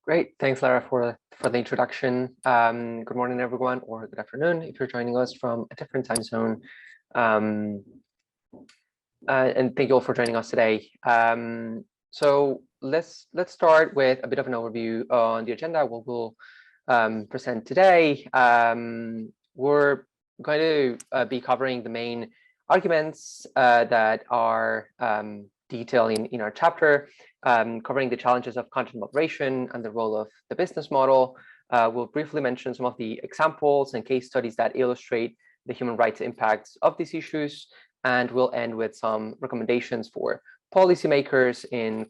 Great. Thanks, Lara, for the introduction. Good morning, everyone, or good afternoon if you're joining us from a different time zone. And thank you all for joining us today. So let's start with a bit of an overview on the agenda. What we'll present today. We're going to be covering the main arguments that are detailed in our chapter, covering the challenges of content moderation and the role of the business model. We'll briefly mention some of the examples and case studies that illustrate the human rights impacts of these issues, and we'll end with some recommendations for policymakers in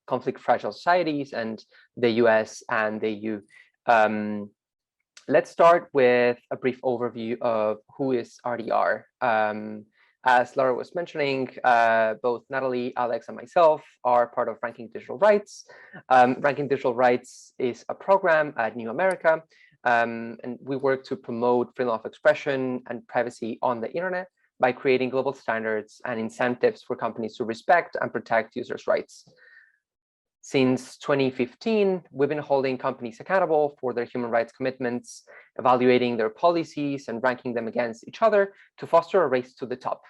conflict-fragile societies and the US and the EU. Let's start with a brief overview of who is RDR. As Laura was mentioning, both Nathalie, Alex, and myself are part of Ranking Digital Rights. Ranking Digital Rights is a program at New America, and we work to promote freedom of expression and privacy on the internet by creating global standards and incentives for companies to respect and protect users' rights. Since 2015, we've been holding companies accountable for their human rights commitments, evaluating their policies and ranking them against each other to foster a race to the top,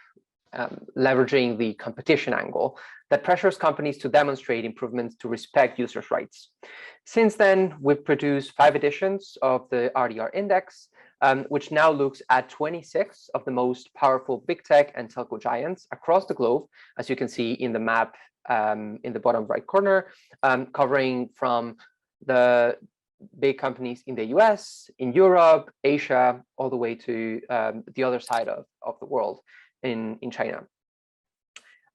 leveraging the competition angle that pressures companies to demonstrate improvements to respect users' rights. Since then, we've produced 5 editions of the RDR Index, which now looks at 26 of the most powerful big tech and telco giants across the globe, as you can see in the map in the bottom right corner, covering from the big companies in the US, in Europe, Asia, all the way to the other side of the world in China.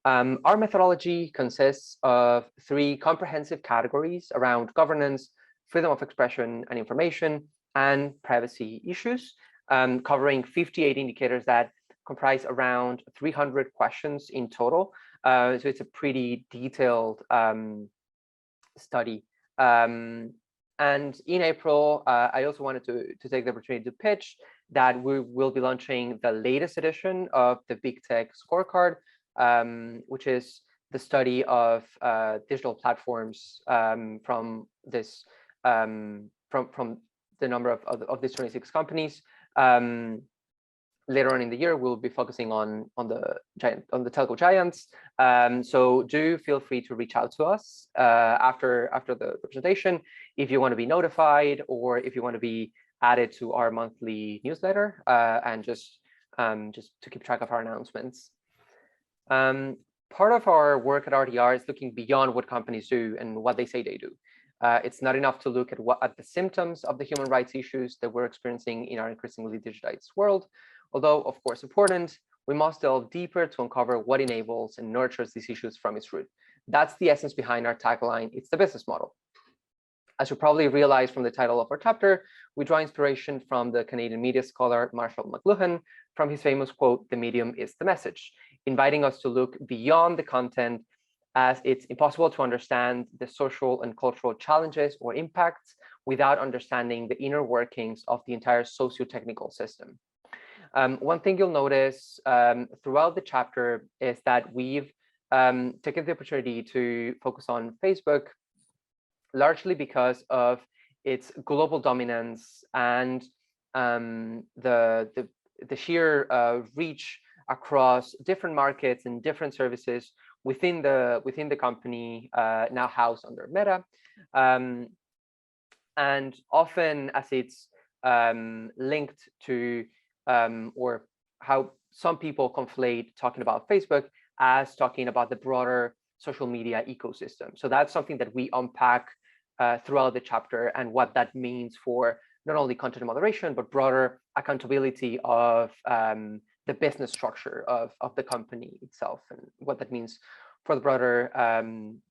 Our methodology consists of 3 comprehensive categories around governance, freedom of expression and information, and privacy issues, covering 58 indicators that comprise around 300 questions in total. So it's a pretty detailed study. And in April, I also wanted to take the opportunity to pitch that we will be launching the latest edition of the Big Tech Scorecard, which is the study of digital platforms from this from the number of these 26 companies. Later on in the year, we'll be focusing on the telco giants. So do feel free to reach out to us after the presentation if you want to be notified or if you want to be added to our monthly newsletter and just to keep track of our announcements. Part of our work at RDR is looking beyond what companies do and what they say they do. It's not enough to look at the symptoms of the human rights issues that we're experiencing in our increasingly digitized world. Although, of course, important, we must delve deeper to uncover what enables and nurtures these issues from its root. That's the essence behind our tagline, it's the business model. As you probably realized from the title of our chapter, we draw inspiration from the Canadian media scholar Marshall McLuhan from his famous quote, "The medium is the message," inviting us to look beyond the content, as it's impossible to understand the social and cultural challenges or impacts without understanding the inner workings of the entire socio-technical system. One thing you'll notice throughout the chapter is that we've taken the opportunity to focus on Facebook, largely because of its global dominance and the sheer reach across different markets and different services within the company now housed under Meta, and often as it's linked to or how some people conflate talking about Facebook as talking about the broader social media ecosystem. So that's something that we unpack throughout the chapter and what that means for not only content moderation, but broader accountability of the business structure of the company itself and what that means for the broader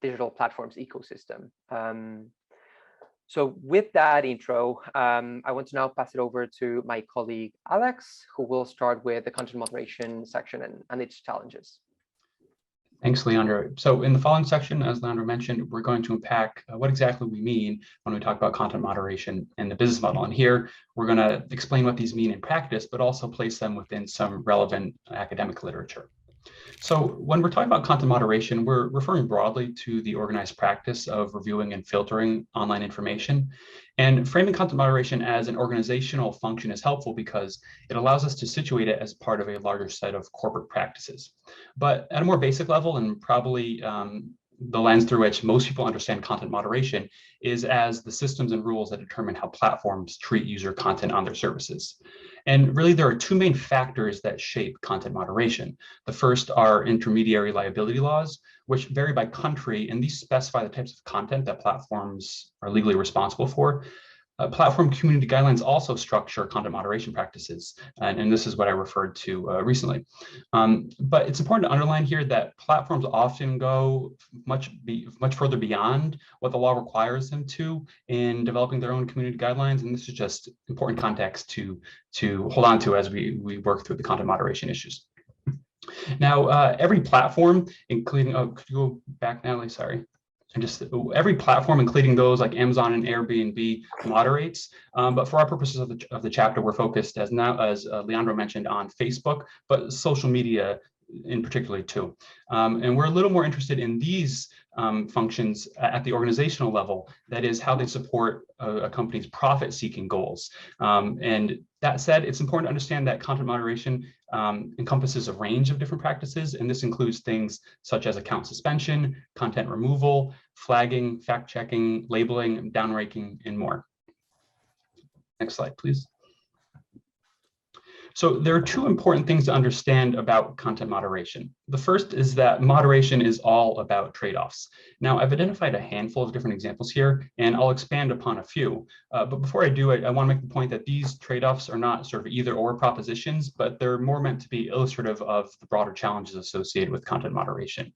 digital platforms ecosystem. So with that intro, I want to now pass it over to my colleague, Alex, who will start with the content moderation section and its challenges. Thanks, Leandro. So in the following section, as Leandro mentioned, we're going to unpack what exactly we mean when we talk about content moderation and the business model. And here, we're going to explain what these mean in practice, but also place them within some relevant academic literature. So when we're talking about content moderation, we're referring broadly to the organized practice of reviewing and filtering online information. And framing content moderation as an organizational function is helpful because it allows us to situate it as part of a larger set of corporate practices. But at a more basic level, and probably the lens through which most people understand content moderation is as the systems and rules that determine how platforms treat user content on their services. And really, there are two main factors that shape content moderation. The first are intermediary liability laws, which vary by country, and these specify the types of content that platforms are legally responsible for. Platform community guidelines also structure content moderation practices, and this is what I referred to recently. But it's important to underline here that platforms often go much further beyond what the law requires them to in developing their own community guidelines, and this is just important context to hold on to as we work through the content moderation issues. Now, every platform, including, could you go back, Natalie? Sorry. And just every platform, including those like Amazon and Airbnb, moderates. But for our purposes of the chapter, we're focused, as Leandro mentioned, on Facebook, but social media in particular too. And we're a little more interested in these functions at the organizational level, that is how they support a company's profit-seeking goals. And that said, it's important to understand that content moderation encompasses a range of different practices, and this includes things such as account suspension, content removal, flagging, fact-checking, labeling, downranking, and more. Next slide, please. So there are two important things to understand about content moderation. The first is that moderation is all about trade-offs. Now, I've identified a handful of different examples here, and I'll expand upon a few. But before I do, I want to make the point that these trade-offs are not sort of either-or propositions, but they're more meant to be illustrative of the broader challenges associated with content moderation.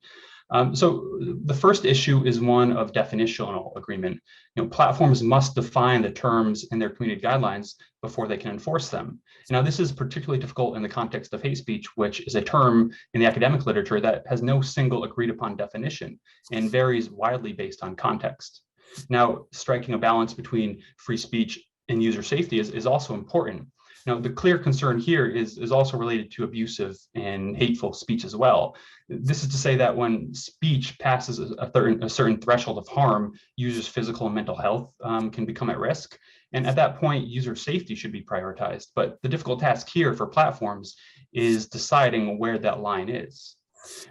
So the first issue is one of definitional agreement. Platforms must define the terms in their community guidelines before they can enforce them. Now, this is particularly difficult in the context of hate speech, which is a term in the academic literature that has no single agreed upon definition and varies widely based on context. Now, striking a balance between free speech and user safety is also important. Now, the clear concern here is also related to abusive and hateful speech as well. This is to say that when speech passes a certain threshold of harm, users' physical and mental health can become at risk. And at that point, user safety should be prioritized. But the difficult task here for platforms is deciding where that line is.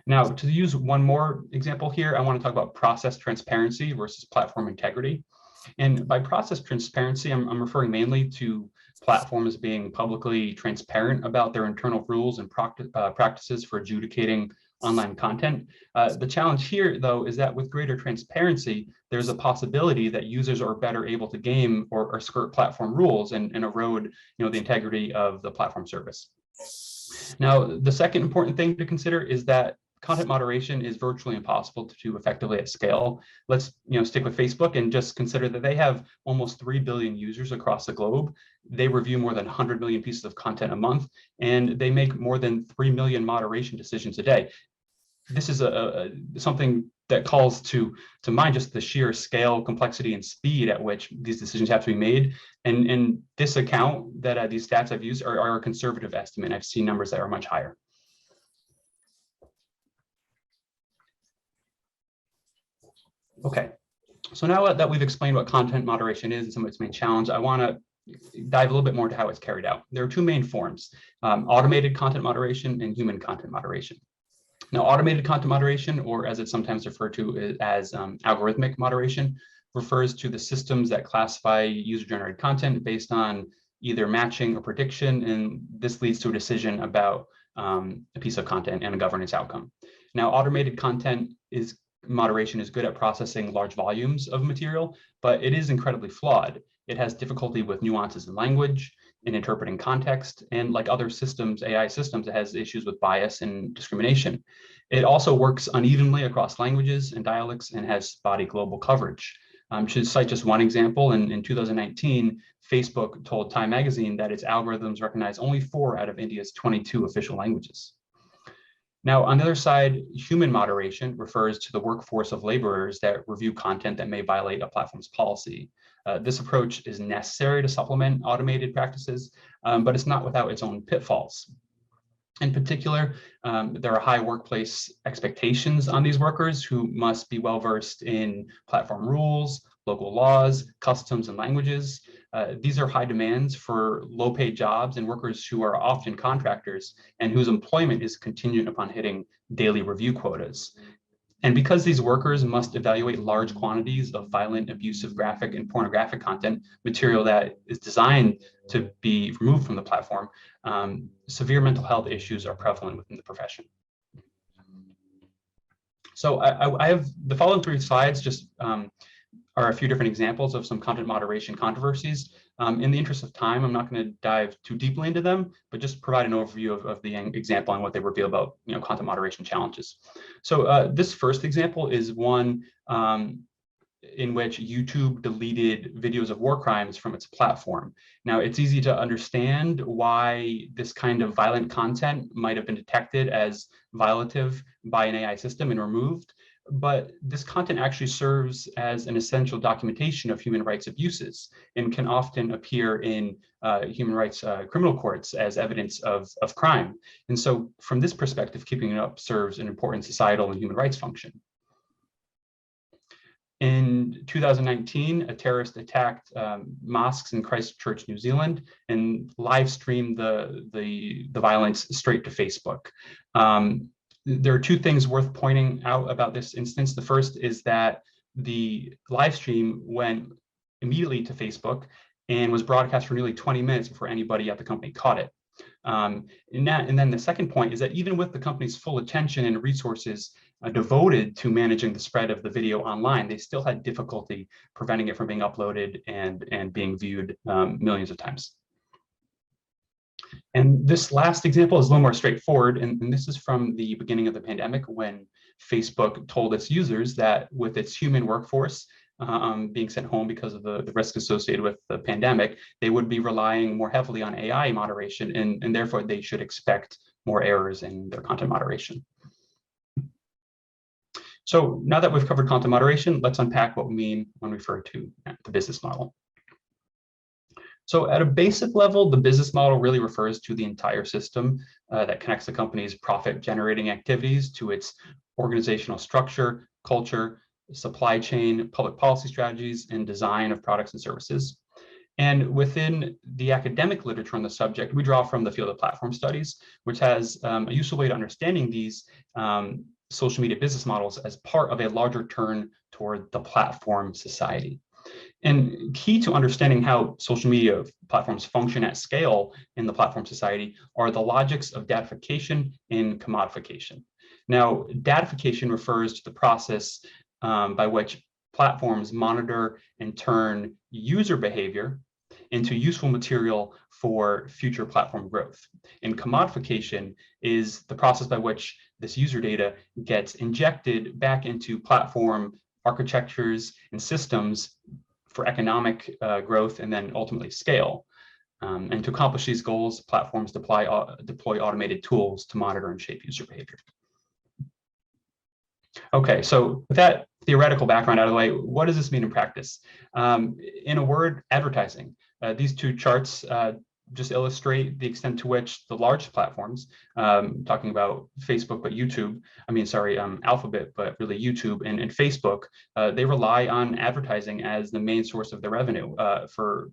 Now, to use one more example here, I want to talk about process transparency versus platform integrity. And by process transparency, I'm referring mainly to platforms being publicly transparent about their internal rules and practices for adjudicating online content. The challenge here, though, is that with greater transparency, there's a possibility that users are better able to game or skirt platform rules and erode, the integrity of the platform service. Now, the second important thing to consider is that content moderation is virtually impossible to do effectively at scale. Let's stick with Facebook and just consider that they have almost 3 billion users across the globe. They review more than 100 million pieces of content a month, and they make more than 3 million moderation decisions a day. This is something that calls to mind just the sheer scale, complexity, and speed at which these decisions have to be made. And this account that these stats I've used are a conservative estimate. I've seen numbers that are much higher. Okay, so now that we've explained what content moderation is and some of its main challenges, I want to dive a little bit more into how it's carried out. There are two main forms, automated content moderation and human content moderation. Now, automated content moderation, or as it's sometimes referred to as algorithmic moderation, refers to the systems that classify user-generated content based on either matching or prediction, and this leads to a decision about a piece of content and a governance outcome. Now, automated content moderation is good at processing large volumes of material, but it is incredibly flawed. It has difficulty with nuances in language, in interpreting context, and like other systems, AI systems, it has issues with bias and discrimination. It also works unevenly across languages and dialects and has spotty global coverage. To cite just one example, in 2019, Facebook told Time magazine that its algorithms recognize only 4 out of India's 22 official languages. Now, on the other side, human moderation refers to the workforce of laborers that review content that may violate a platform's policy. This approach is necessary to supplement automated practices, but it's not without its own pitfalls. In particular, there are high workplace expectations on these workers who must be well-versed in platform rules, local laws, customs, and languages. These are high demands for low-paid jobs and workers who are often contractors and whose employment is contingent upon hitting daily review quotas. And because these workers must evaluate large quantities of violent, abusive, graphic, and pornographic content, material that is designed to be removed from the platform, severe mental health issues are prevalent within the profession. So I have the following 3 slides just are a few different examples of some content moderation controversies. In the interest of time, I'm not going to dive too deeply into them, but just provide an overview of the example and what they reveal about content moderation challenges. So this first example is one in which YouTube deleted videos of war crimes from its platform. Now, it's easy to understand why this kind of violent content might have been detected as violative by an AI system and removed, but this content actually serves as an essential documentation of human rights abuses and can often appear in human rights criminal courts as evidence of crime. And so from this perspective, keeping it up serves an important societal and human rights function. In 2019, a terrorist attacked mosques in Christchurch, New Zealand, and live streamed the violence straight to Facebook. There are 2 things worth pointing out about this instance. The first is that the live stream went immediately to Facebook and was broadcast for nearly 20 minutes before anybody at the company caught it. And then the second point is that even with the company's full attention and resources devoted to managing the spread of the video online, they still had difficulty preventing it from being uploaded and being viewed millions of times. And this last example is a little more straightforward, and this is from the beginning of the pandemic when Facebook told its users that with its human workforce being sent home because of the risk associated with the pandemic, they would be relying more heavily on AI moderation, and therefore they should expect more errors in their content moderation. So now that we've covered content moderation, let's unpack what we mean when we refer to the business model. So at a basic level, the business model really refers to the entire system that connects the company's profit-generating activities to its organizational structure, culture, supply chain, public policy strategies, and design of products and services. And within the academic literature on the subject, we draw from the field of platform studies, which has a useful way to understanding these social media business models as part of a larger turn toward the platform society. And key to understanding how social media platforms function at scale in the platform society are the logics of datification and commodification. Now, datification refers to the process by which platforms monitor and turn user behavior into useful material for future platform growth. And commodification is the process by which this user data gets injected back into platform architectures and systems for economic growth and then ultimately scale. And to accomplish these goals, platforms deploy automated tools to monitor and shape user behavior. Okay, so with that theoretical background out of the way, what does this mean in practice? In a word, advertising. These 2 charts just illustrate the extent to which the large platforms, talking about Facebook, but Alphabet, but really YouTube and Facebook, they rely on advertising as the main source of their revenue. For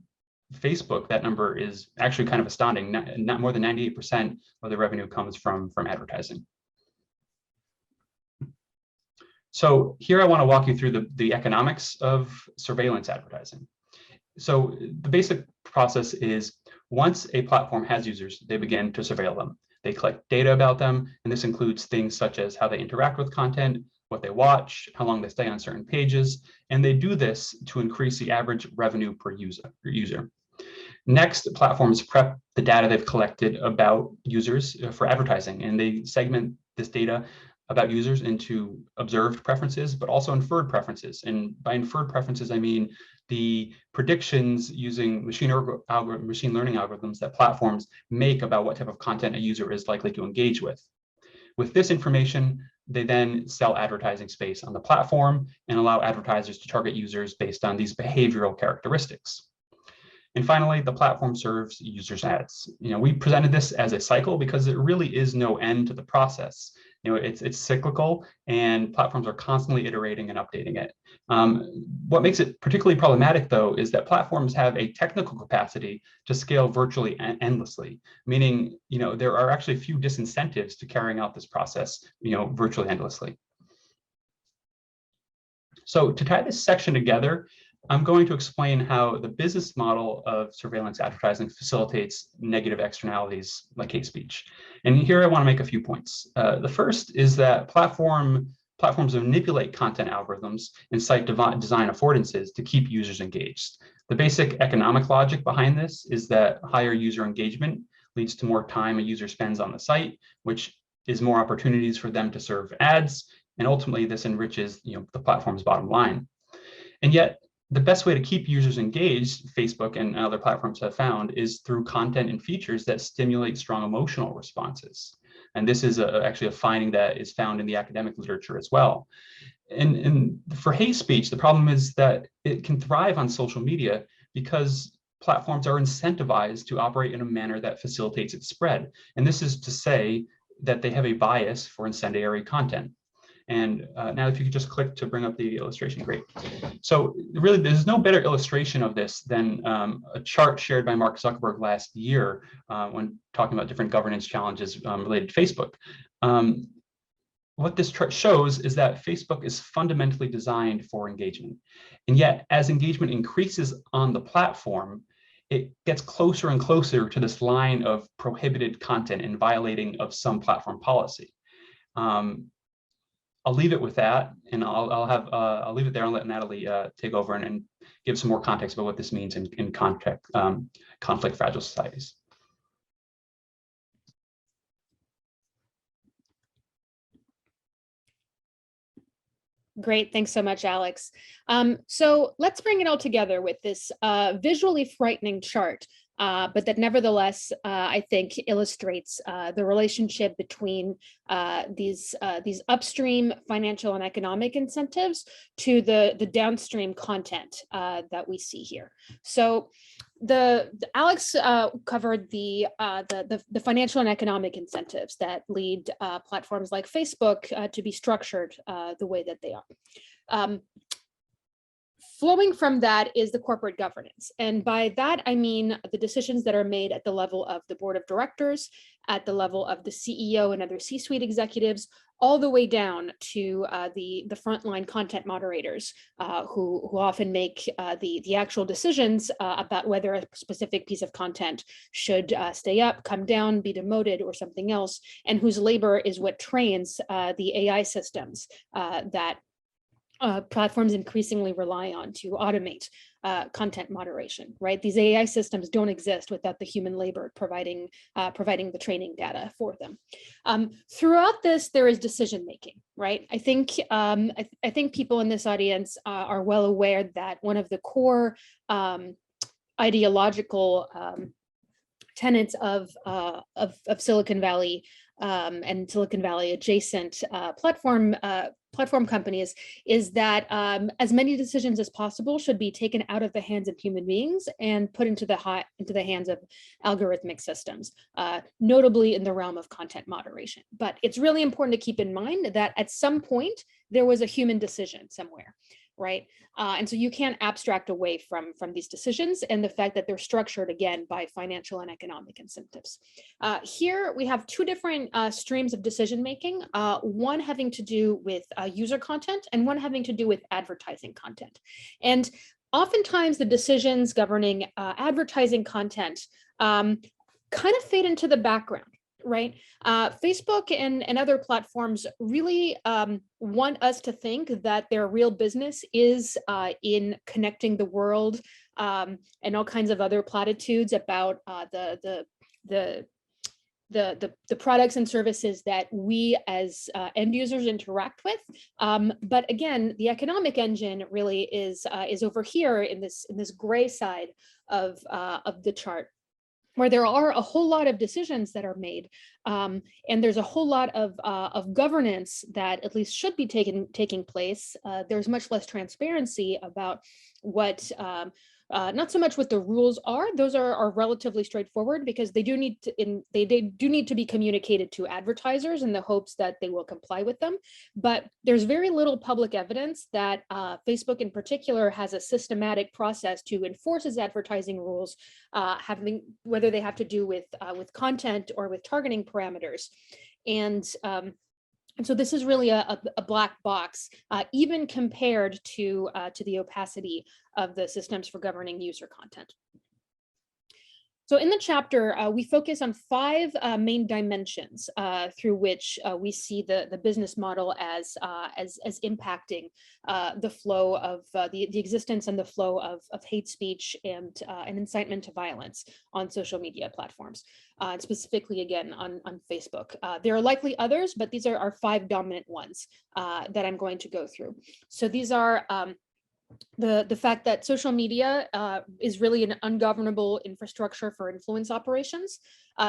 Facebook, that number is actually kind of astounding. Not more than 98% of the revenue comes from advertising. So here I want to walk you through the economics of surveillance advertising. So the basic process is once a platform has users, they begin to surveil them. They collect data about them, and this includes things such as how they interact with content, what they watch, how long they stay on certain pages, and they do this to increase the average revenue per user. Next, platforms prep the data they've collected about users for advertising, and they segment this data about users into observed preferences, but also inferred preferences. And by inferred preferences, I mean the predictions using machine learning algorithms that platforms make about what type of content a user is likely to engage with. With this information, they then sell advertising space on the platform and allow advertisers to target users based on these behavioral characteristics. And finally, the platform serves users ads. We presented this as a cycle because there really is no end to the process. It's cyclical, and platforms are constantly iterating and updating it. What makes it particularly problematic, though, is that platforms have a technical capacity to scale virtually endlessly, meaning there are actually few disincentives to carrying out this process virtually endlessly. So to tie this section together, I'm going to explain how the business model of surveillance advertising facilitates negative externalities like hate speech. And here I want to make a few points. The first is that platforms manipulate content algorithms and site design affordances to keep users engaged. The basic economic logic behind this is that higher user engagement leads to more time a user spends on the site, which is more opportunities for them to serve ads. And ultimately, this enriches the platform's bottom line. And yet, the best way to keep users engaged, Facebook and other platforms have found, is through content and features that stimulate strong emotional responses. And this is actually a finding that is found in the academic literature as well. And for hate speech, the problem is that it can thrive on social media because platforms are incentivized to operate in a manner that facilitates its spread. And this is to say that they have a bias for incendiary content. And now if you could just click to bring up the illustration, great. So really, there's no better illustration of this than a chart shared by Mark Zuckerberg last year when talking about different governance challenges related to Facebook. What this chart shows is that Facebook is fundamentally designed for engagement. And yet, as engagement increases on the platform, it gets closer and closer to this line of prohibited content and violating of some platform policy. I'll leave it with that, and I'll leave it there and let Nathalie take over and give some more context about what this means in conflict fragile societies. Great, thanks so much, Alex. So let's bring it all together with this visually frightening chart, but that nevertheless, I think illustrates the relationship between these upstream financial and economic incentives to the downstream content that we see here. So Alex covered the financial and economic incentives that lead platforms like Facebook to be structured the way that they are. Flowing from that is the corporate governance. And by that, I mean the decisions that are made at the level of the board of directors, at the level of the CEO and other C-suite executives, all the way down to the frontline content moderators who often make the actual decisions about whether a specific piece of content should stay up, come down, be demoted, or something else, and whose labor is what trains the AI systems that platforms increasingly rely on to automate content moderation, right? These AI systems don't exist without the human labor providing the training data for them. Throughout this, there is decision making, right? I think people in this audience are well aware that one of the core ideological tenets of Silicon Valley and Silicon Valley adjacent platform companies is that as many decisions as possible should be taken out of the hands of human beings and put into the hands of algorithmic systems, notably in the realm of content moderation. But it's really important to keep in mind that at some point there was a human decision somewhere, right? And so you can't abstract away from these decisions and the fact that they're structured, again, by financial and economic incentives. Here we have two different streams of decision-making, one having to do with user content and one having to do with advertising content. And oftentimes the decisions governing advertising content kind of fade into the background. Right. Facebook and other platforms really want us to think that their real business is in connecting the world and all kinds of other platitudes about the products and services that we as end users interact with. But again, the economic engine really is over here in this gray side of the chart, where there are a whole lot of decisions that are made, and there's a whole lot of governance that at least should be taking place. There's much less transparency about what Not so much what the rules are; those are relatively straightforward because they do need to they do need to be communicated to advertisers in the hopes that they will comply with them. But there's very little public evidence that Facebook, in particular, has a systematic process to enforce its advertising rules, whether they have to do with content or with targeting parameters, and so this is really a black box, even compared to the opacity of the systems for governing user content. So in the chapter, we focus on 5 main dimensions through which we see the business model as impacting the flow of the existence and the flow of hate speech and incitement to violence on social media platforms, and specifically again on Facebook. There are likely others, but these are our 5 dominant ones that I'm going to go through. So these are the fact that social media is really an ungovernable infrastructure for influence operations.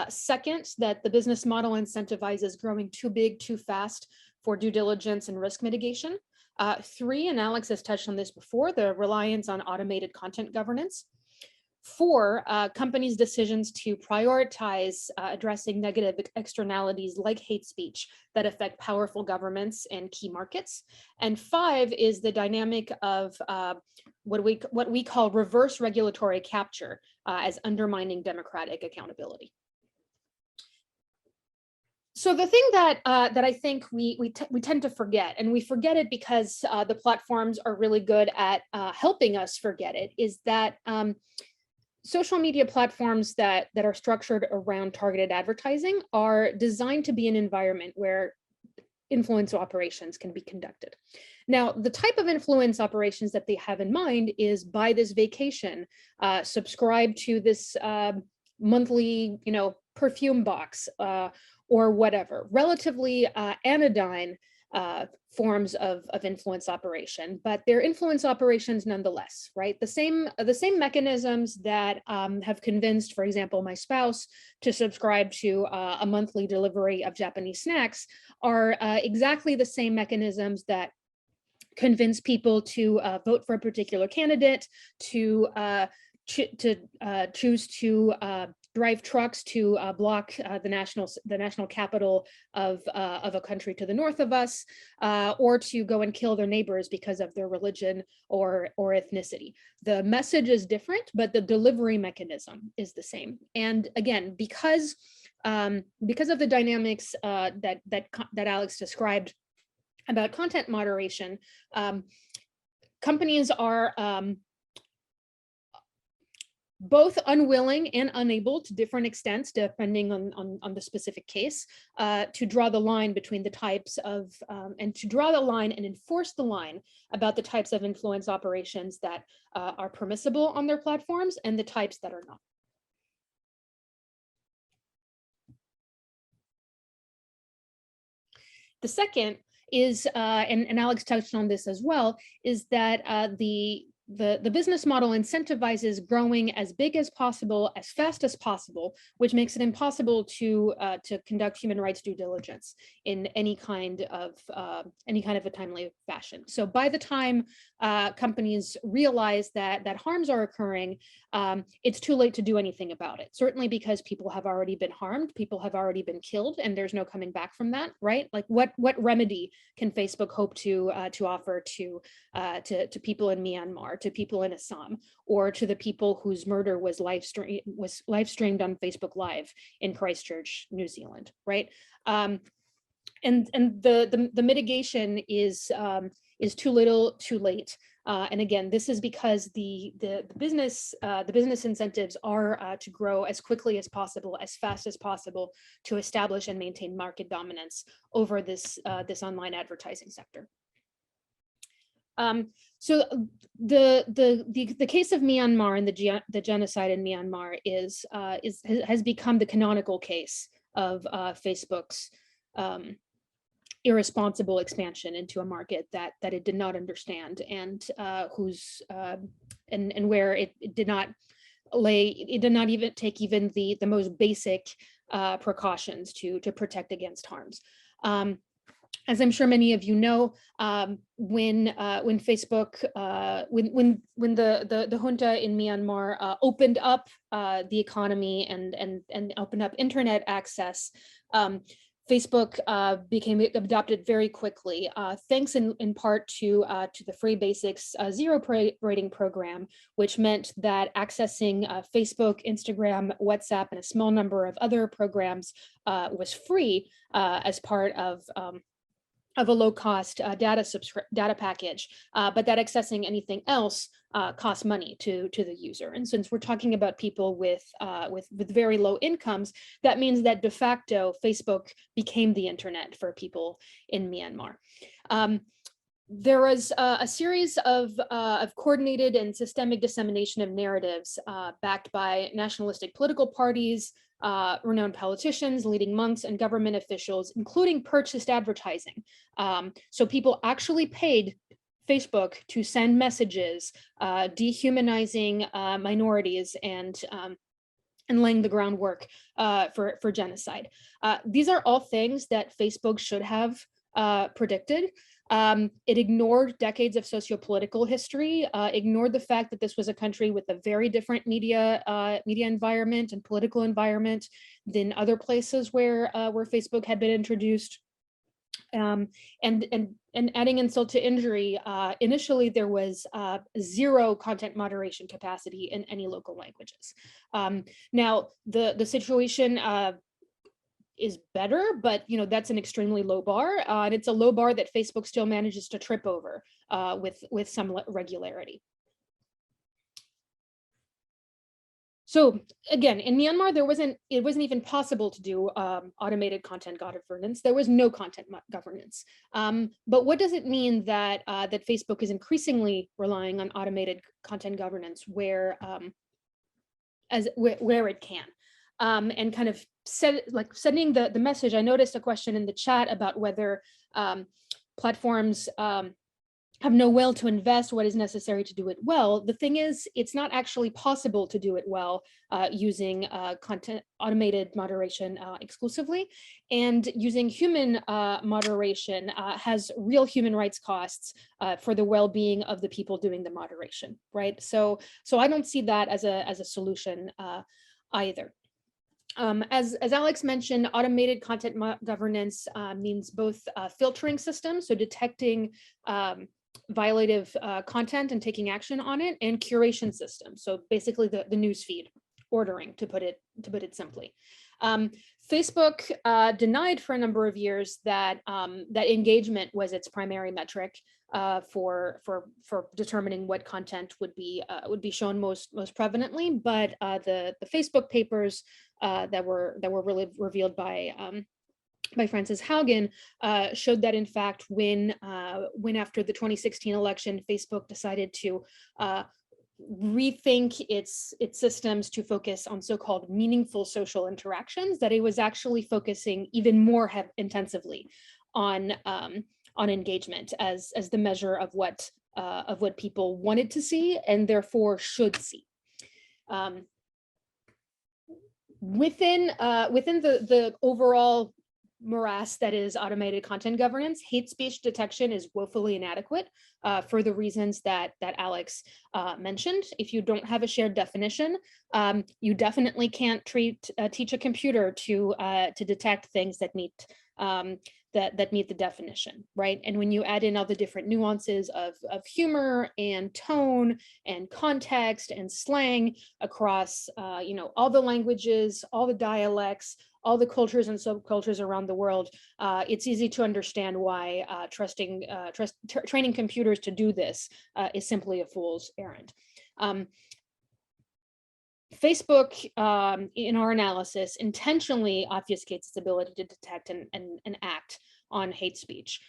Second, that the business model incentivizes growing too big, too fast for due diligence and risk mitigation. 3, and Alex has touched on this before, the reliance on automated content governance. 4, companies' decisions to prioritize addressing negative externalities like hate speech that affect powerful governments and key markets. And 5 is the dynamic of what we call reverse regulatory capture as undermining democratic accountability. So the thing that I think we tend to forget, and we forget it because the platforms are really good at helping us forget it, is that social media platforms that are structured around targeted advertising are designed to be an environment where influence operations can be conducted. Now, the type of influence operations that they have in mind is buy this vacation, subscribe to this monthly, perfume box, or whatever, relatively anodyne forms of influence operation, but they're influence operations nonetheless, right? The same mechanisms that have convinced, for example, my spouse to subscribe to a monthly delivery of Japanese snacks are exactly the same mechanisms that convince people to vote for a particular candidate, to choose to drive trucks to block the national capital of a country to the north of us, or to go and kill their neighbors because of their religion or ethnicity. The message is different, but the delivery mechanism is the same. And again, because of the dynamics that Alex described about content moderation, companies are both unwilling and unable to different extents, depending on the specific case, to draw the line between the types of, and to draw the line and enforce the line about the types of influence operations that are permissible on their platforms and the types that are not. The second is, and Alex touched on this as well, is that the business model incentivizes growing as big as possible, as fast as possible, which makes it impossible to conduct human rights due diligence in any kind of a timely fashion. So by the time companies realize that harms are occurring, it's too late to do anything about it. Certainly because people have already been harmed, people have already been killed, and there's no coming back from that, right? Like what remedy can Facebook hope to offer to people in Myanmar, to people in Assam, or to the people whose murder was live streamed on Facebook Live in Christchurch, New Zealand, right? And the mitigation is too little, too late. And again, this is because the business incentives are to grow as quickly as possible, as fast as possible, to establish and maintain market dominance over this online advertising sector. So the case of Myanmar and the genocide in Myanmar has become the canonical case of Facebook's irresponsible expansion into a market that it did not understand, and where it did not even take the most basic precautions to protect against harms. As I'm sure many of you know, when Facebook, when the junta in Myanmar opened up the economy and opened up internet access, Facebook became adopted very quickly, thanks in part to the Free Basics Zero rating program, which meant that accessing Facebook, Instagram, WhatsApp, and a small number of other programs was free as part of a low-cost data package, but that accessing anything else costs money to the user. And since we're talking about people with very low incomes, that means that de facto Facebook became the internet for people in Myanmar. There was a series of coordinated and systemic dissemination of narratives backed by nationalistic political parties, renowned politicians, leading monks, and government officials, including purchased advertising. So people actually paid Facebook to send messages dehumanizing minorities and laying the groundwork for genocide. These are all things that Facebook should have predicted. It ignored decades of socio-political history, ignored the fact that this was a country with a very different media environment and political environment than other places where Facebook had been introduced. And adding insult to injury, initially there was zero content moderation capacity in any local languages. Now the situation is better, but that's an extremely low bar, and it's a low bar that Facebook still manages to trip over with some regularity. So again, in Myanmar, it wasn't even possible to do automated content governance. There was no content governance. But what does it mean that that Facebook is increasingly relying on automated content governance where it can? And kind of sending the message. I noticed a question in the chat about whether platforms have no will to invest what is necessary to do it well. The thing is, it's not actually possible to do it well using content automated moderation exclusively, and using human moderation has real human rights costs for the well-being of the people doing the moderation, right? So I don't see that as a solution either. As Alex mentioned, automated content governance means both filtering systems, so detecting violative content and taking action on it, and curation systems, so basically the news feed ordering, to put it simply. Facebook denied for a number of years that that engagement was its primary metric for determining what content would be shown most prevalently, but the Facebook papers that were really revealed by Frances Haugen showed that in fact when after the 2016 election, Facebook decided to rethink its systems to focus on so-called meaningful social interactions, that it was actually focusing even more intensively on engagement as the measure of what people wanted to see and therefore should see. Within the overall morass that is automated content governance, hate speech detection is woefully inadequate for the reasons that Alex mentioned. If you don't have a shared definition, you definitely can't teach a computer to detect things that meet the definition, right? And when you add in all the different nuances of humor and tone and context and slang across all the languages, all the dialects, all the cultures and subcultures around the world, it's easy to understand why training computers to do this is simply a fool's errand. Facebook, in our analysis, intentionally obfuscates its ability to detect and act on hate speech.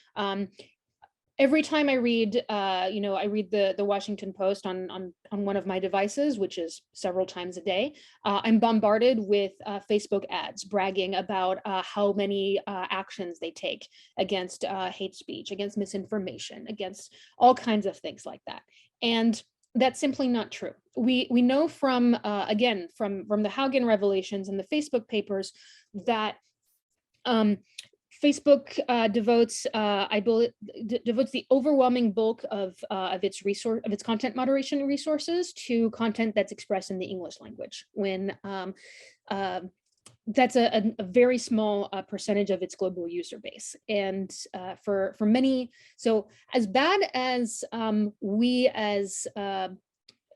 Every time I read, I read the Washington Post on one of my devices, which is several times a day, I'm bombarded with Facebook ads bragging about how many actions they take against hate speech, against misinformation, against all kinds of things like that. And that's simply not true. We know from, again, from the Haugen revelations and the Facebook papers that Facebook devotes, I believe, devotes the overwhelming bulk of its content moderation resources to content that's expressed in the English language. When that's a very small percentage of its global user base, and for many, so as bad as we as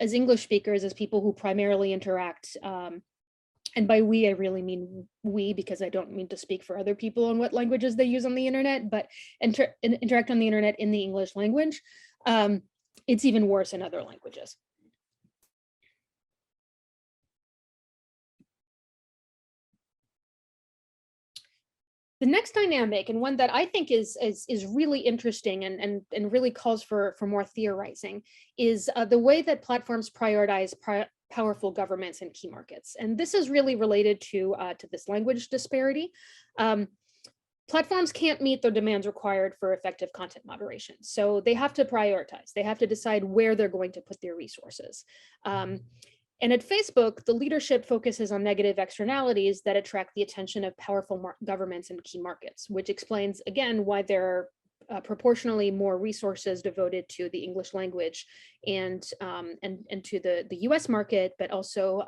English speakers, as people who primarily interact. And by we, I really mean we, because I don't mean to speak for other people on what languages they use on the internet, but interact on the internet in the English language. It's even worse in other languages. The next dynamic, and one that I think is really interesting and really calls for more theorizing, is the way that platforms prioritize powerful governments in key markets. And this is really related to this language disparity. Platforms can't meet the demands required for effective content moderation. So they have to prioritize. They have to decide where they're going to put their resources. And at Facebook, the leadership focuses on negative externalities that attract the attention of powerful governments in key markets, which explains, again, why there are proportionally more resources devoted to the English language and to the US market, but also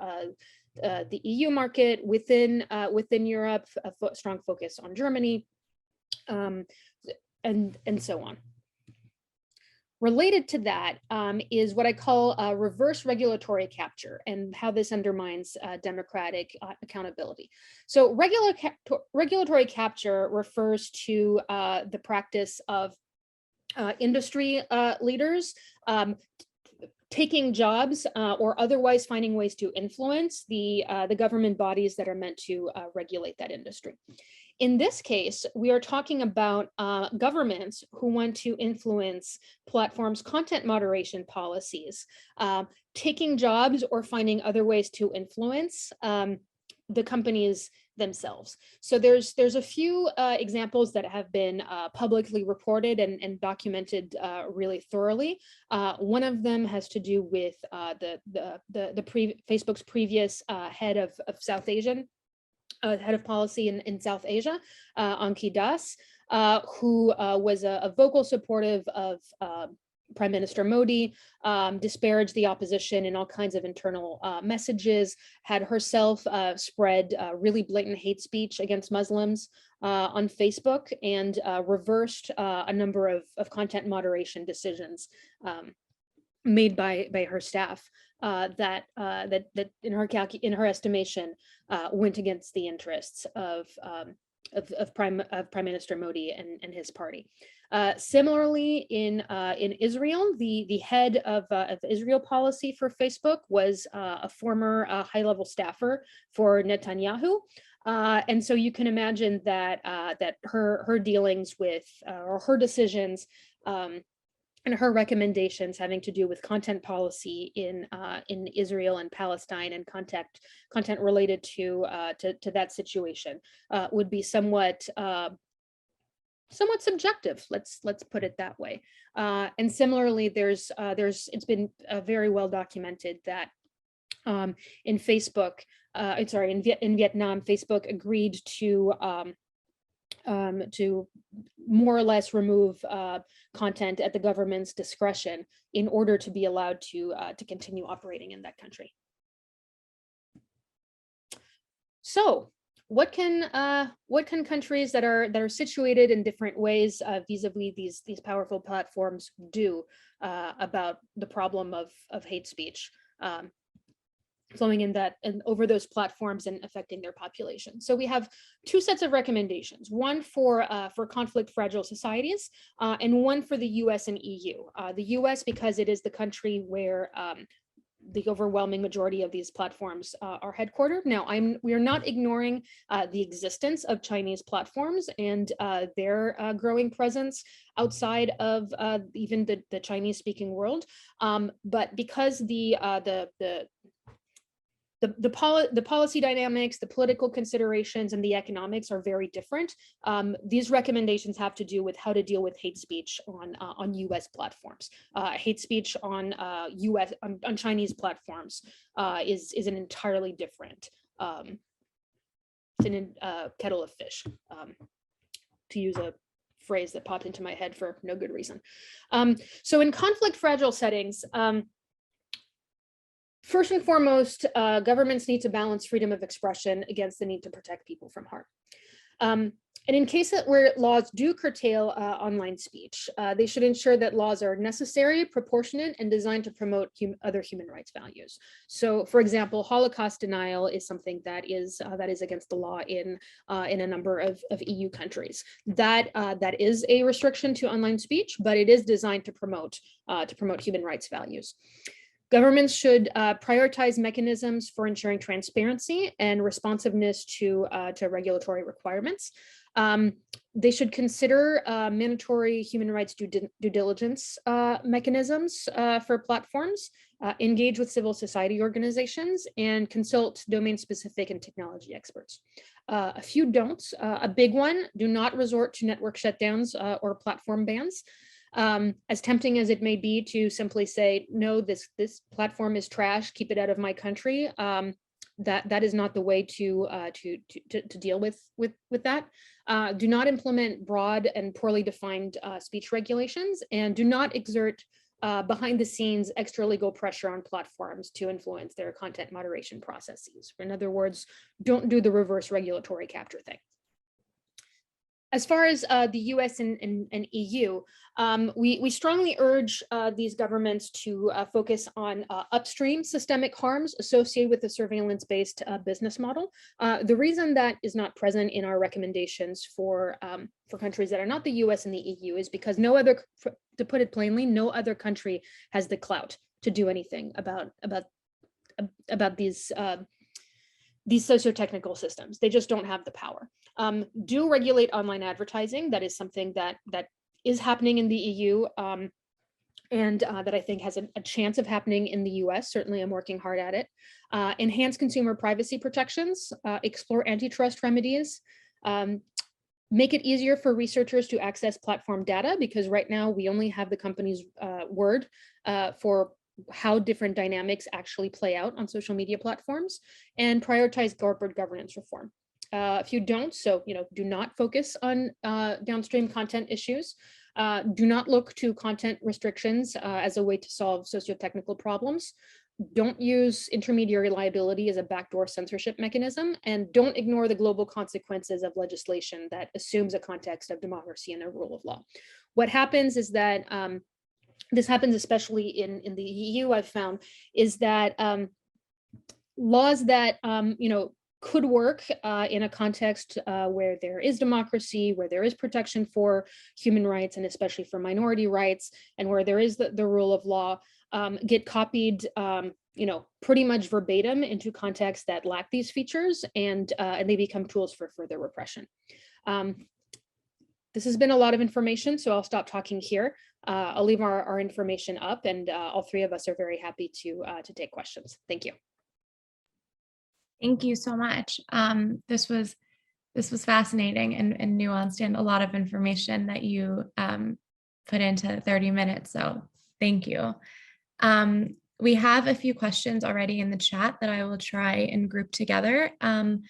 the EU market within Europe, a strong focus on Germany, and so on. Related to that is what I call reverse regulatory capture, and how this undermines democratic accountability. So regulatory capture refers to the practice of industry leaders taking jobs or otherwise finding ways to influence the government bodies that are meant to regulate that industry. In this case, we are talking about governments who want to influence platforms' content moderation policies, taking jobs or finding other ways to influence the companies themselves. So there's a few examples that have been publicly reported and documented really thoroughly. One of them has to do with Facebook's previous head of South Asian. Head of policy in South Asia, Anki Das, who was a vocal supportive of Prime Minister Modi, disparaged the opposition in all kinds of internal messages, had herself spread really blatant hate speech against Muslims on Facebook, and reversed a number of content moderation decisions made by her staff that in her estimation went against the interests of Prime Minister Modi and his party. Similarly, in Israel, the head of Israel policy for Facebook was a former high-level staffer for Netanyahu. And so you can imagine that her dealings with or her decisions and her recommendations having to do with content policy in Israel and Palestine and content related to that situation would be somewhat subjective. Let's put it that way. And similarly, it's been very well documented that in Vietnam, Facebook agreed to more or less remove content at the government's discretion in order to be allowed to continue operating in that country. So, what can countries that are situated in different ways vis-a-vis these powerful platforms do about the problem of hate speech flowing in that and over those platforms and affecting their population? So we have two sets of recommendations, one for conflict fragile societies and one for the US and EU. The US, because it is the country where the overwhelming majority of these platforms are headquartered. Now, we are not ignoring the existence of Chinese platforms and their growing presence outside of even the Chinese-speaking world. But because the policy dynamics, the political considerations, and the economics are very different, these recommendations have to do with how to deal with hate speech on U.S. platforms. Hate speech on Chinese platforms is an entirely different kettle of fish. to use a phrase that popped into my head for no good reason. So in conflict fragile settings, first and foremost, governments need to balance freedom of expression against the need to protect people from harm. And in cases where laws do curtail online speech, they should ensure that laws are necessary, proportionate, and designed to promote other human rights values. So, for example, Holocaust denial is something that is against the law in a number of EU countries. That is a restriction to online speech, but it is designed to promote human rights values. Governments should prioritize mechanisms for ensuring transparency and responsiveness to regulatory requirements. They should consider mandatory human rights due diligence mechanisms for platforms, engage with civil society organizations, and consult domain-specific and technology experts. A few don'ts. A big one, do not resort to network shutdowns or platform bans. As tempting as it may be to simply say, no, this platform is trash, keep it out of my country. That is not the way to deal with that. Do not implement broad and poorly defined speech regulations, and do not exert behind the scenes extra legal pressure on platforms to influence their content moderation processes. In other words, don't do the reverse regulatory capture thing. As far as the US and EU, we strongly urge these governments to focus on upstream systemic harms associated with the surveillance-based business model. The reason that is not present in our recommendations for countries that are not the US and the EU is because to put it plainly, no other country has the clout to do anything about these socio-technical systems. They just don't have the power. Do regulate online advertising. That is something that is happening in the EU and that I think has a chance of happening in the US. Certainly I'm working hard at it. Enhance consumer privacy protections, explore antitrust remedies, make it easier for researchers to access platform data, because right now we only have the company's word for how different dynamics actually play out on social media platforms, and prioritize corporate governance reform. A few don'ts, so do not focus on downstream content issues. Do not look to content restrictions as a way to solve socio-technical problems. Don't use intermediary liability as a backdoor censorship mechanism, and don't ignore the global consequences of legislation that assumes a context of democracy and the rule of law. What happens is that this happens especially in the EU, I've found, is that laws that could work in a context where there is democracy, where there is protection for human rights, and especially for minority rights, and where there is the rule of law, get copied pretty much verbatim into contexts that lack these features, and they become tools for further repression. This has been a lot of information, so I'll stop talking here. I'll leave our information up, and all three of us are very happy to take questions. Thank you. Thank you so much. This was fascinating and nuanced, and a lot of information that you put into 30 minutes. So thank you. We have a few questions already in the chat that I will try and group together. An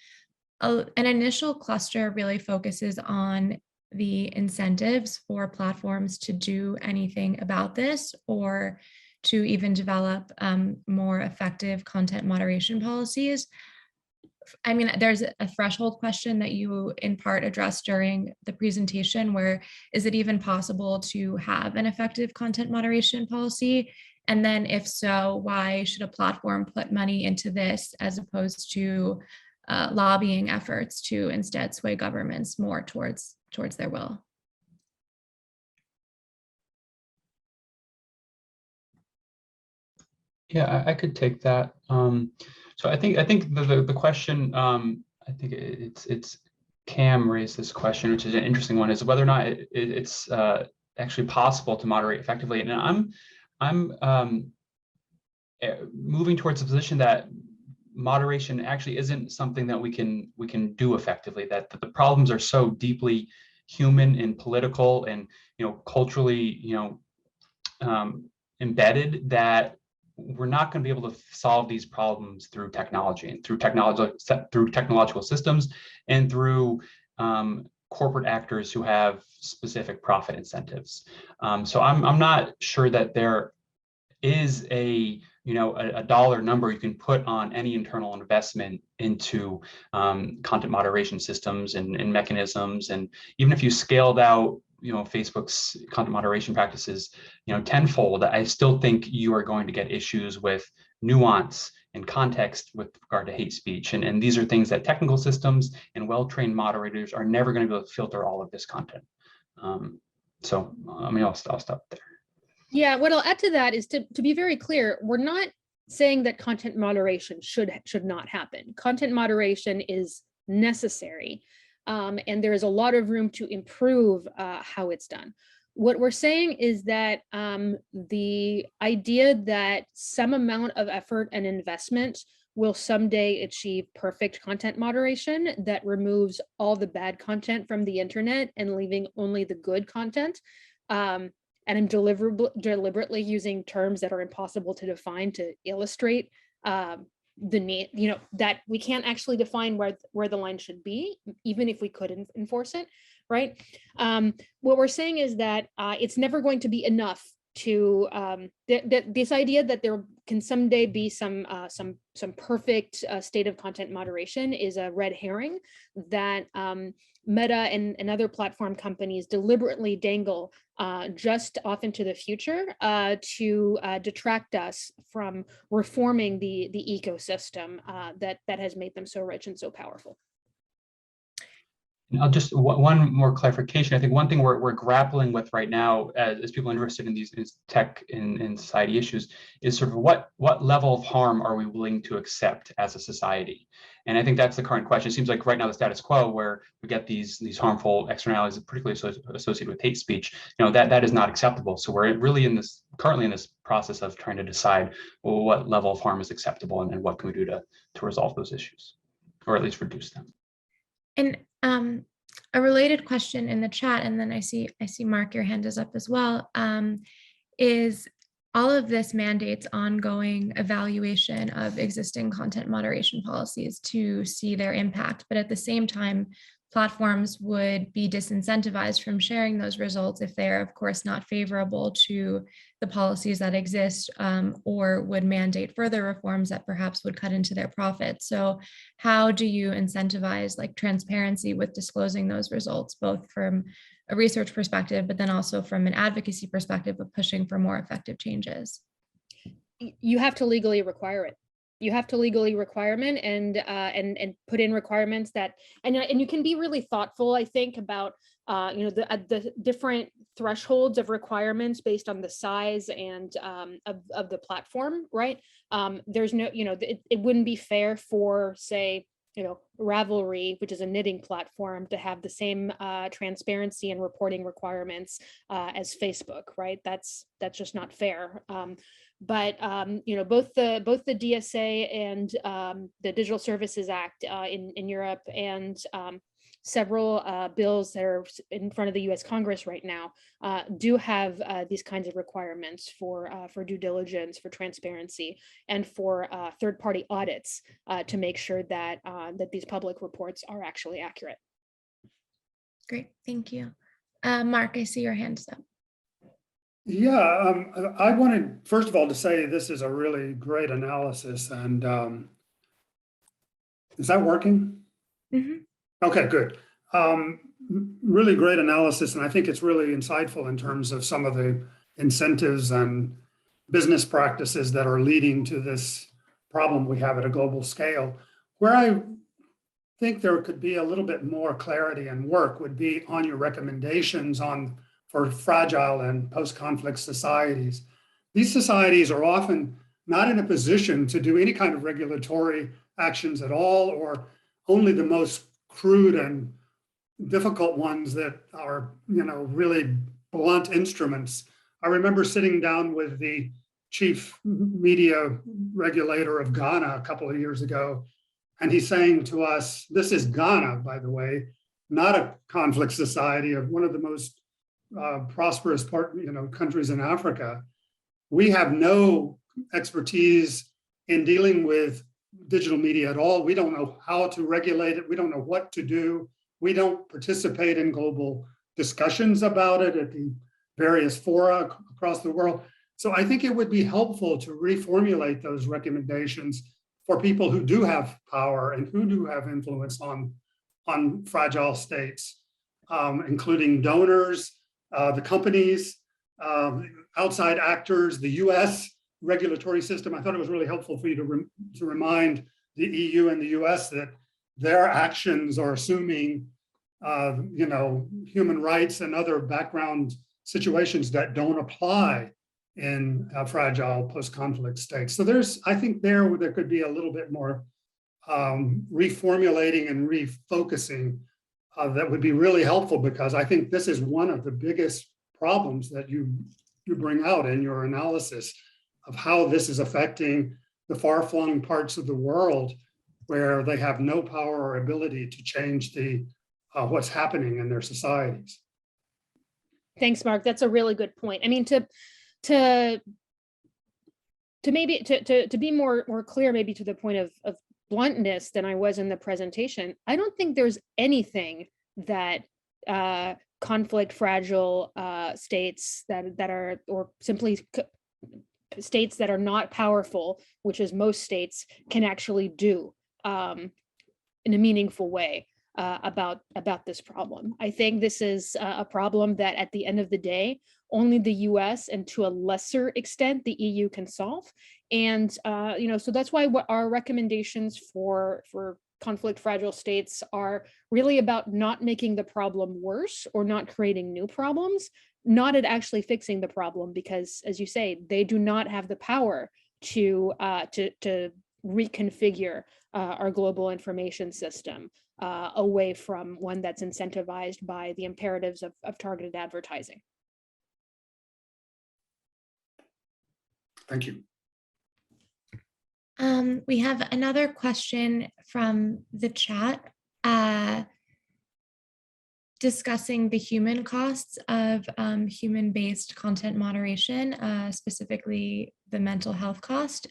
initial cluster really focuses on the incentives for platforms to do anything about this, or to even develop more effective content moderation policies. I mean, there's a threshold question that you in part addressed during the presentation, where is it even possible to have an effective content moderation policy? And then if so, why should a platform put money into this as opposed to lobbying efforts to instead sway governments more towards their will? Yeah, I could take that. So I think the question, I think it's Cam raised this question, which is an interesting one, is whether or not it's actually possible to moderate effectively. And I'm moving towards the position that moderation actually isn't something that we can do effectively. That the problems are so deeply human and political and culturally embedded that we're not going to be able to solve these problems through technology and through technological systems and through corporate actors who have specific profit incentives. So I'm not sure that there is a dollar number you can put on any internal investment into content moderation systems and mechanisms. And even if you scaled out Facebook's content moderation practices tenfold, I still think you are going to get issues with nuance and context with regard to hate speech. And these are things that technical systems and well-trained moderators are never going to be able to filter all of this content. So I'll stop there. Yeah, what I'll add to that is to be very clear, we're not saying that content moderation should not happen. Content moderation is necessary, and there is a lot of room to improve how it's done. What we're saying is that the idea that some amount of effort and investment will someday achieve perfect content moderation that removes all the bad content from the internet and leaving only the good content. And I'm deliberately using terms that are impossible to define to illustrate the need, that we can't actually define where the line should be, even if we could enforce it, right? What we're saying is that it's never going to be enough to this idea that there can someday be some perfect state of content moderation is a red herring that Meta and other platform companies deliberately dangle just off into the future to detract us from reforming the ecosystem that has made them so rich and so powerful. And I'll just one more clarification. I think one thing we're grappling with right now as people interested in these tech and society issues is sort of what level of harm are we willing to accept as a society? And I think that's the current question. It seems like right now the status quo where we get these harmful externalities, particularly associated with hate speech, that is not acceptable. So we're really currently in this process of trying to decide what level of harm is acceptable and what can we do to resolve those issues, or at least reduce them. And a related question in the chat, and then I see Mark, your hand is up as well, is all of this mandates ongoing evaluation of existing content moderation policies to see their impact. But at the same time, platforms would be disincentivized from sharing those results if they're, of course, not favorable to the policies that exist, or would mandate further reforms that perhaps would cut into their profits. So how do you incentivize transparency with disclosing those results, both from a research perspective, but then also from an advocacy perspective of pushing for more effective changes? You have to legally require it. You have to legally requirement and put in requirements that, and you can be really thoughtful, I think, about the different thresholds of requirements based on the size and of the platform, right? There's no, it wouldn't be fair for, say, Ravelry, which is a knitting platform, to have the same transparency and reporting requirements as Facebook, right? That's just not fair. But both the DSA and the Digital Services Act in Europe and several bills that are in front of the U.S. Congress right now do have these kinds of requirements for due diligence, for transparency, and for third-party audits to make sure that that these public reports are actually accurate. Great, thank you. Mark, I see your hand up. Yeah, I wanted, first of all, to say this is a really great analysis. And is that working? Mm-hmm. Okay, good. Really great analysis. And I think it's really insightful in terms of some of the incentives and business practices that are leading to this problem we have at a global scale. Where I think there could be a little bit more clarity and work would be on your recommendations for fragile and post-conflict societies. These societies are often not in a position to do any kind of regulatory actions at all, or only the most crude and difficult ones that are, really blunt instruments. I remember sitting down with the chief media regulator of Ghana a couple of years ago, and he's saying to us, this is Ghana, by the way, not a conflict society, of one of the most prosperous countries in Africa. We have no expertise in dealing with digital media at all. We don't know how to regulate it. We don't know what to do. We don't participate in global discussions about it at the various fora across the world. So I think it would be helpful to reformulate those recommendations for people who do have power and who do have influence on fragile states, including donors, the companies, outside actors, the US regulatory system. I thought it was really helpful for you to remind the EU and the US that their actions are assuming human rights and other background situations that don't apply in fragile post-conflict states. So I think there could be a little bit more reformulating and refocusing that would be really helpful, because I think this is one of the biggest problems that you bring out in your analysis of how this is affecting the far-flung parts of the world where they have no power or ability to change what's happening in their societies. Thanks, Mark. That's a really good point. I mean, to be more clear, maybe to the point of bluntness than I was in the presentation, I don't think there's anything that conflict fragile states that are, or simply states that are not powerful, which is most states, can actually do in a meaningful way about this problem. I think this is a problem that at the end of the day, only the US and to a lesser extent, the EU can solve. And, so that's why what our recommendations for conflict fragile states are really about not making the problem worse or not creating new problems, not at actually fixing the problem, because as you say, they do not have the power to reconfigure our global information system away from one that's incentivized by the imperatives of targeted advertising. Thank you. We have another question from the chat discussing the human costs of human-based content moderation, specifically the mental health cost.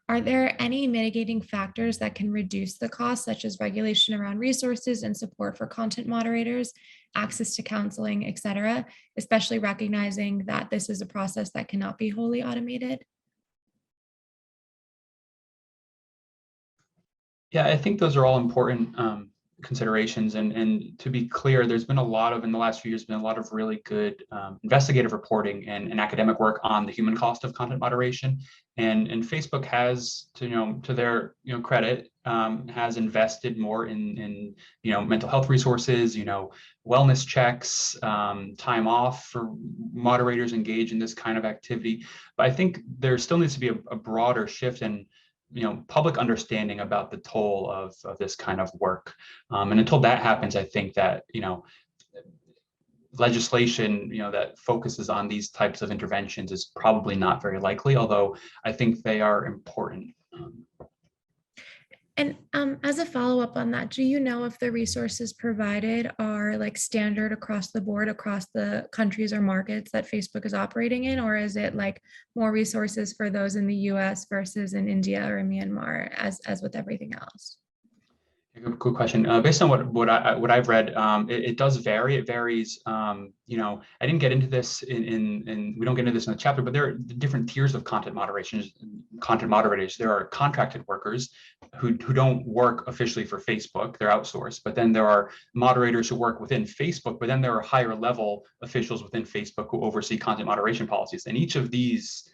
Are there any mitigating factors that can reduce the cost, such as regulation around resources and support for content moderators, access to counseling, et cetera, especially recognizing that this is a process that cannot be wholly automated? Yeah, I think those are all important considerations. And to be clear, there's been in the last few years, been a lot of really good investigative reporting and academic work on the human cost of content moderation. And Facebook has, to their credit, has invested more in mental health resources, wellness checks, time off for moderators engaged in this kind of activity. But I think there still needs to be a broader shift in public understanding about the toll of this kind of work. And until that happens, I think that, legislation, that focuses on these types of interventions is probably not very likely, although I think they are important. And as a follow-up on that, do you know if the resources provided are like standard across the board, across the countries or markets that Facebook is operating in, or is it like more resources for those in the US versus in India or in Myanmar, as with everything else? Good question. Based on what I've read, it does vary. It varies. I didn't get into this in we don't get into this in the chapter, but there are different tiers of content moderators. There are contracted workers who don't work officially for Facebook. They're outsourced. But then there are moderators who work within Facebook. But then there are higher level officials within Facebook who oversee content moderation policies. And each of these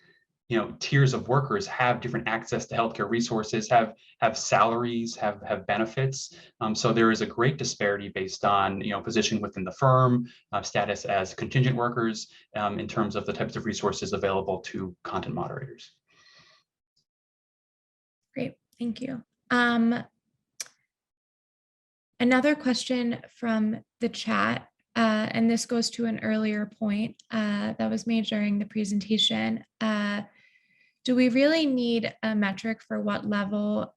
tiers of workers have different access to healthcare resources, have salaries, have benefits. So there is a great disparity based on position within the firm, status as contingent workers, in terms of the types of resources available to content moderators. Great, thank you. Another question from the chat, and this goes to an earlier point that was made during the presentation. Do we really need a metric for what level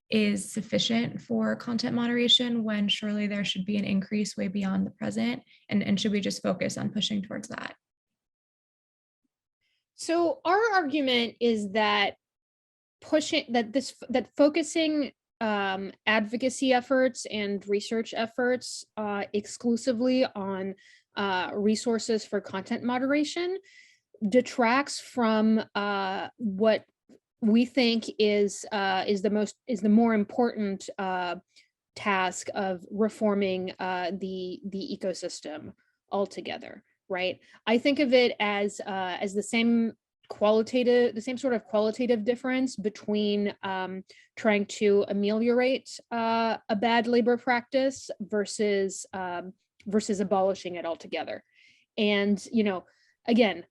is sufficient for content moderation, when surely there should be an increase way beyond the present? And should we just focus on pushing towards that? So our argument is that focusing advocacy efforts and research efforts exclusively on resources for content moderation detracts from what we think is the more important task of reforming the ecosystem altogether, right? I think of it as the same sort of qualitative difference between trying to ameliorate a bad labor practice versus abolishing it altogether. And, you know, again,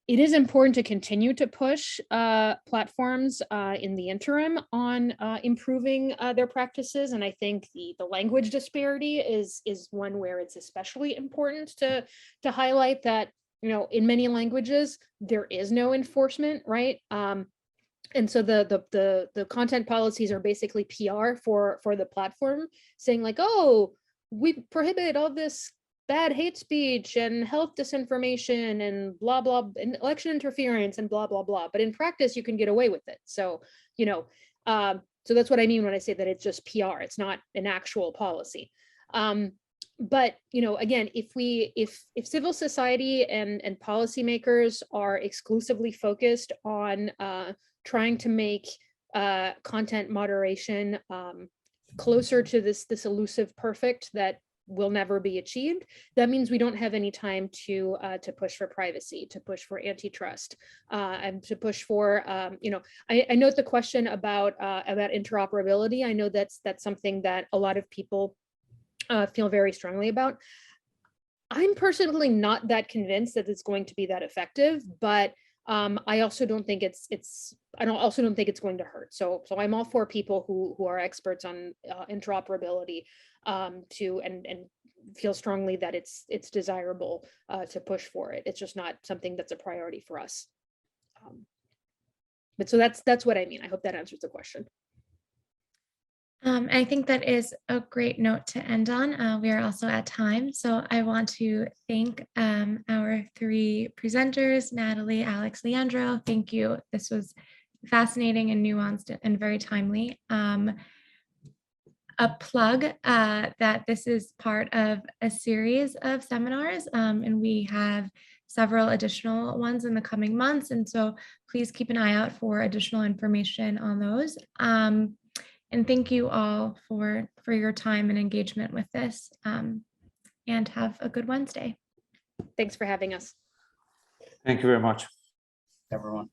it is important to continue to push platforms in the interim on improving their practices. And I think the language disparity is one where it's especially important to highlight that, you know, in many languages, there is no enforcement, right? And so the content policies are basically PR for the platform saying like, oh, we prohibit all this bad hate speech and health disinformation and blah, blah, and election interference and blah, blah, blah. But in practice, you can get away with it. So, you know, so that's what I mean when I say that it's just PR. It's not an actual policy. But, you know, again, if civil society and policymakers are exclusively focused on trying to make content moderation closer to this elusive perfect that will never be achieved, that means we don't have any time to push for privacy, to push for antitrust, and to push for, you know, I note the question about interoperability. I know that's something that a lot of people feel very strongly about. I'm personally not that convinced that it's going to be that effective, but I also don't think I also don't think it's going to hurt. So I'm all for people who are experts on interoperability and feel strongly that it's desirable to push for it. It's just not something that's a priority for us. But so that's what I mean. I hope that answers the question. I think that is a great note to end on. We are also at time. So I want to thank our three presenters, Nathalie, Alex, Leandro. Thank you. This was fascinating and nuanced and very timely. A plug that this is part of a series of seminars, and we have several additional ones in the coming months. And so please keep an eye out for additional information on those. And thank you all for your time and engagement with this, and have a good Wednesday. Thanks for having us. Thank you very much, Everyone.